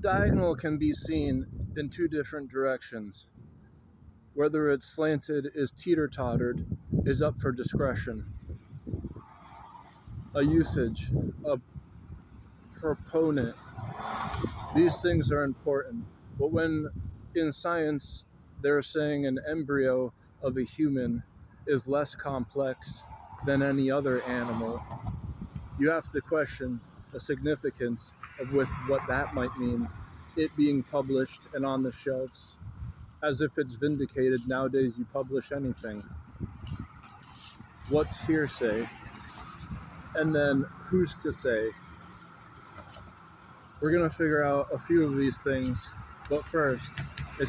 diagonal can be seen in two different directions. Whether it's slanted is teeter-tottered is up for discretion. A usage, a proponent, these things are important. But when in science they're saying an embryo of a human is less complex than any other animal, you have to question the significance of with what that might mean, it being published and on the shelves, as if it's vindicated. Nowadays you publish anything. What's hearsay? And then who's to say? We're gonna figure out a few of these things, but first,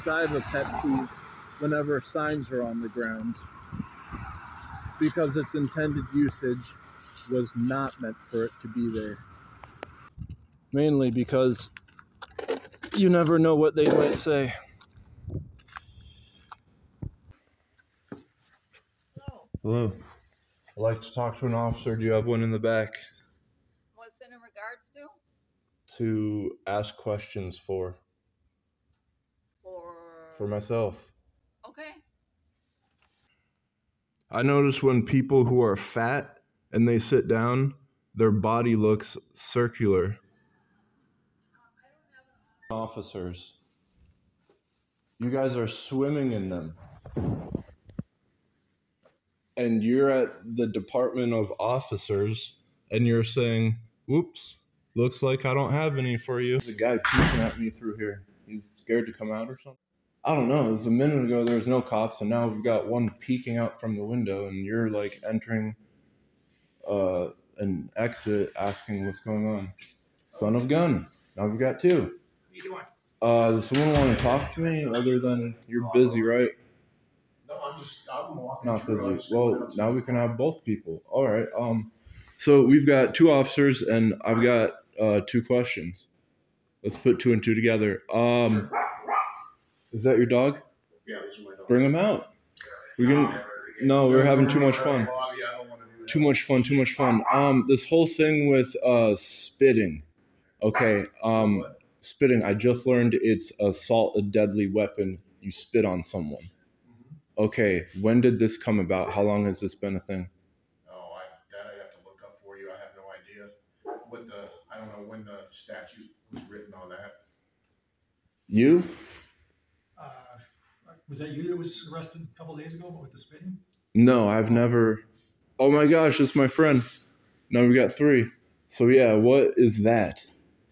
I have a pet peeve whenever signs are on the ground, because its intended usage was not meant for it to be there. Mainly because you never know what they might say. Hello. I'd like to talk to an officer. Do you have one in the back? What's it in regards to? To ask questions for. For myself. Okay. I notice when people who are fat and they sit down, their body looks circular. Officers. You guys are swimming in them. And you're at the Department of Officers and you're saying, whoops, looks like I don't have any for you. There's a guy peeking at me through here. He's scared to come out or something? I don't know. It was a minute ago there was no cops, and now we've got one peeking out from the window, and you're like entering an exit asking what's going on. Son of gun. Now we've got two. What are you doing? Does someone want to talk to me other than you're busy, right? No, I'm walking. Not busy. Well, now we can have both people. All right. So we've got two officers, and I've got two questions. Let's put two and two together. Is that your dog? Yeah, this is my dog. Bring him out. No, we're having too much fun. Too much fun. This whole thing with spitting. Okay. Spitting. I just learned it's assault, a deadly weapon. You spit on someone. Okay. When did this come about? How long has this been a thing? Oh, that I have to look up for you. I have no idea. I don't know when the statute was written on that. You? Was that you that was arrested a couple days ago with the spitting? No, I've never. Oh my gosh, it's my friend. Now we got three. So yeah, what is that?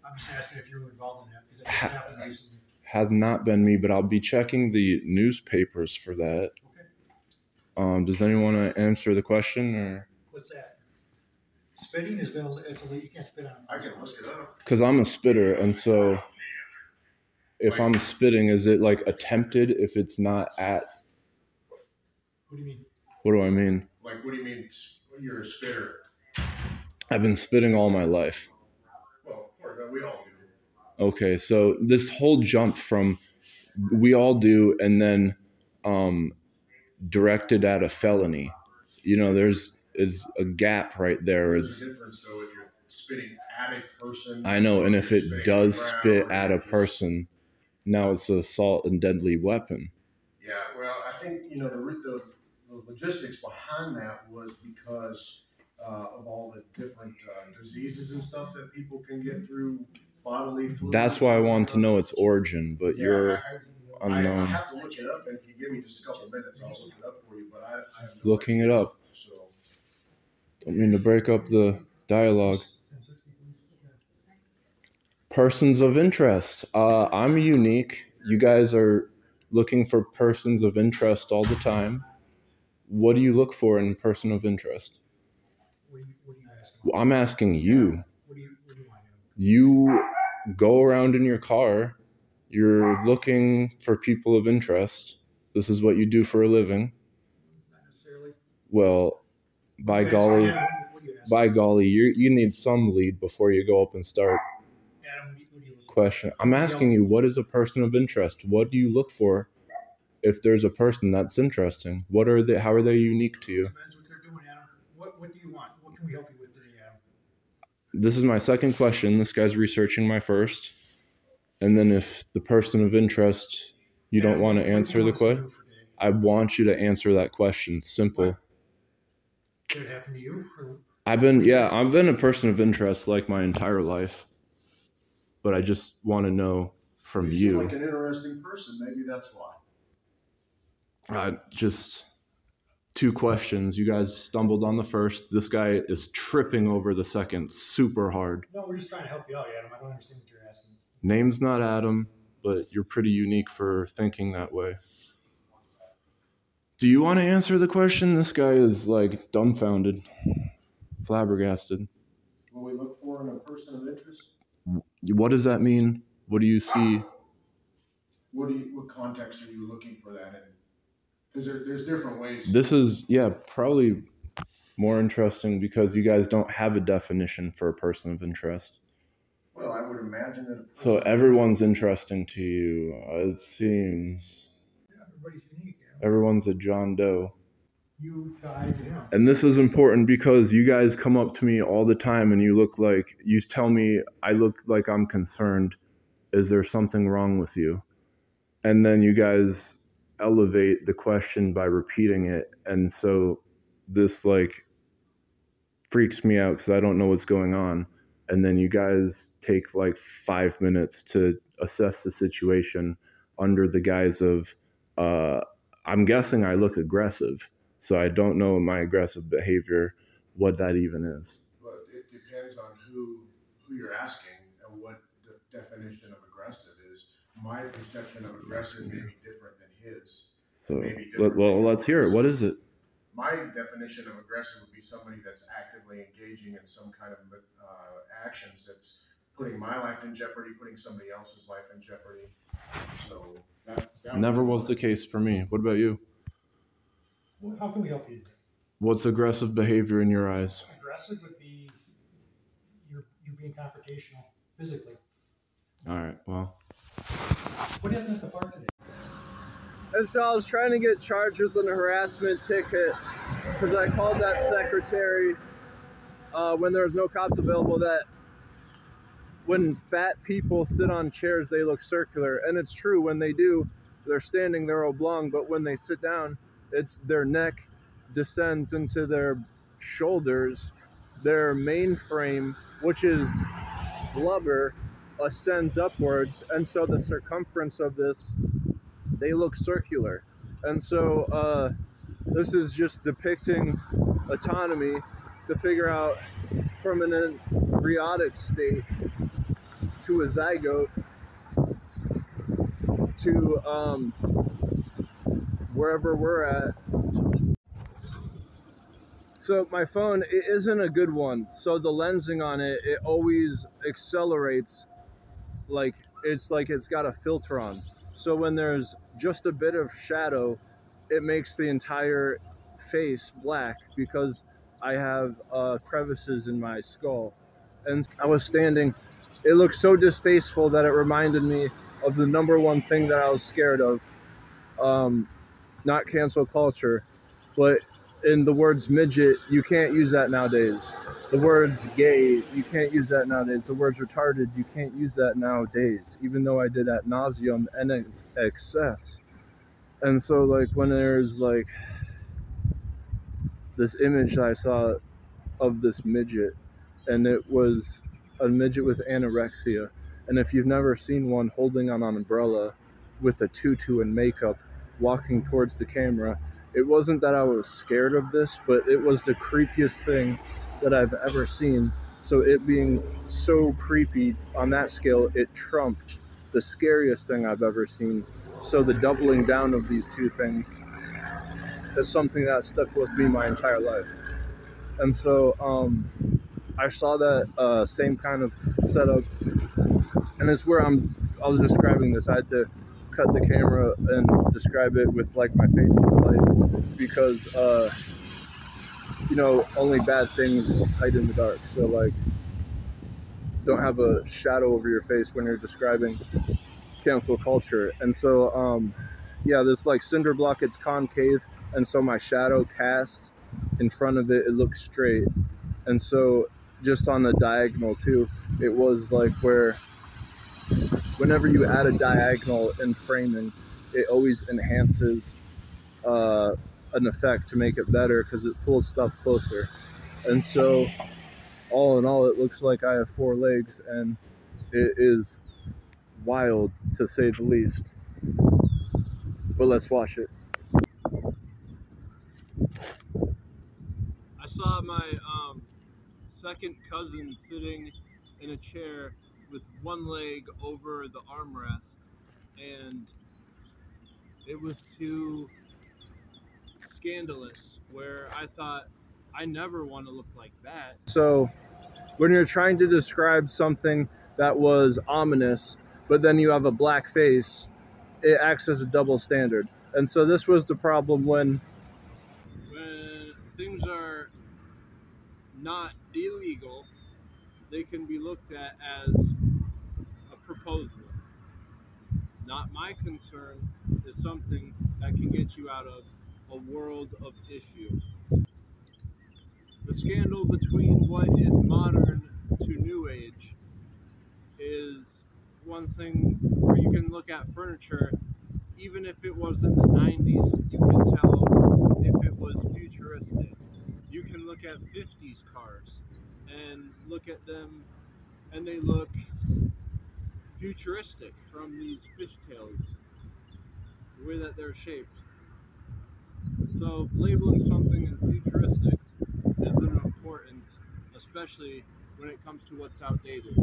I'm just asking if you were involved in that, because that just happened recently. Have not been me, but I'll be checking the newspapers for that. Okay. Does anyone want to answer the question or? What's that? Spitting has been. It's illegal. You can't spit on. I can look it up. Because I'm a spitter, and so if I'm spitting, is it like attempted if it's not at? What do you mean? What do I mean? Like, what do you mean you're a spitter? I've been spitting all my life. Well, of course, we all do. Okay, so this whole jump from we all do and then directed at a felony, there's a gap right there. There's a difference, though, if you're spitting at a person. I know, and if it does spit at a person, now it's an assault and deadly weapon. Yeah, well, I think, the logistics behind that was because of all the different diseases and stuff that people can get through bodily fluids. That's why I want to know its origin, but yeah, you're unknown. I have to look it up, and if you give me just a couple minutes, I'll look it up for you, but I have no looking idea. it up. So, Don't mean to break up the dialogue. Persons of interest. I'm unique. You guys are looking for persons of interest all the time. What do you look for in a person of interest? What are you asking? Well, I'm asking you. What do you want to know? You go around in your car. You're looking for people of interest. This is what you do for a living. Not necessarily. Well, by golly, you need some lead before you go up and start. Adam, what do you look Question. I'm asking you, what is a person of interest? What do you look for if there's a person that's interesting? How are they unique to you? Depends what they're doing, Adam. What do you want? What can we help you with today, Adam? This is my second question. This guy's researching my first. And then if the person of interest, you don't want to answer the question, I want you to answer that question. Simple. Did it happen to you? I've been a person of interest like my entire life, but I just want to know from You you. seem like an interesting person. Maybe that's why. Just 2 questions. You guys stumbled on the first. This guy is tripping over the second super hard. No, we're just trying to help you out, Adam. I don't understand what you're asking. Name's not Adam, but you're pretty unique for thinking that way. Do you want to answer the question? This guy is like dumbfounded, flabbergasted. What we look for in a person of interest? What does that mean? What do you see? What context are you looking for that in? Because there's different ways. This is, probably more interesting because you guys don't have a definition for a person of interest. Well, I would imagine that. So everyone's interesting to you, it seems. Yeah, everybody's unique. Everyone's a John Doe. You tied to him. And this is important because you guys come up to me all the time and you tell me I look like I'm concerned. Is there something wrong with you? And then you guys elevate the question by repeating it. And so this freaks me out because I don't know what's going on. And then you guys take 5 minutes to assess the situation under the guise of, I'm guessing I look aggressive. So I don't know my aggressive behavior, what that even is. But it depends on who you're asking and what the definition of aggressive is. My perception of aggressive may be different than his. So, let's hear it. What is it? My definition of aggressive would be somebody that's actively engaging in some kind of actions that's putting my life in jeopardy, putting somebody else's life in jeopardy. So that never was the case for me. What about you? Well, how can we help you? What's aggressive behavior in your eyes? Aggressive would be you being confrontational physically. All right, well. What happened at the park today? And so I was trying to get charged with an harassment ticket because I called that secretary when there was no cops available that when fat people sit on chairs, they look circular. And it's true, when they do, they're standing, they're oblong, but when they sit down, it's their neck descends into their shoulders, their mainframe, which is blubber, ascends upwards, and so the circumference of this, they look circular. And so this is just depicting autonomy to figure out from an embryonic state to a zygote to wherever we're at. So my phone, it isn't a good one. So the lensing on it, it always accelerates it's got a filter on. So when there's just a bit of shadow, it makes the entire face black because I have crevices in my skull. And I was standing, it looked so distasteful that it reminded me of the number one thing that I was scared of. Not cancel culture, but in the words midget, you can't use that nowadays. The words gay, you can't use that nowadays. The words retarded, you can't use that nowadays, even though I did ad nauseum and in excess. And so when there's this image I saw of this midget, and it was a midget with anorexia. And if you've never seen one holding on an umbrella with a tutu and makeup walking towards the camera, it wasn't that I was scared of this, but it was the creepiest thing that I've ever seen. So it being so creepy on that scale, it trumped the scariest thing I've ever seen. So the doubling down of these two things is something that stuck with me my entire life. And so I saw that same kind of setup, and it's where I was describing this. I had to cut the camera and describe it with my face in the light because only bad things hide in the dark. So don't have a shadow over your face when you're describing cancel culture. And so this cinder block, it's concave, and so my shadow casts in front of it, it looks straight. And so just on the diagonal too, it was where whenever you add a diagonal in framing, it always enhances an effect to make it better because it pulls stuff closer. And so, all in all, it looks like I have 4 legs, and it is wild to say the least. But let's watch it. I saw my second cousin sitting in a chair with one leg over the armrest, and it was too scandalous, where I thought, I never want to look like that. So when you're trying to describe something that was ominous, but then you have a black face, it acts as a double standard. And so this was the problem when things are not illegal, they can be looked at as a proposal. Not my concern is something that can get you out of a world of issue. The scandal between what is modern to new age is one thing where you can look at furniture, even if it was in the 90s, you can tell if it was futuristic. You can look at 50s cars and look at them, and they look futuristic from these fishtails, the way that they're shaped. So labeling something in futuristics is an importance, especially when it comes to what's outdated.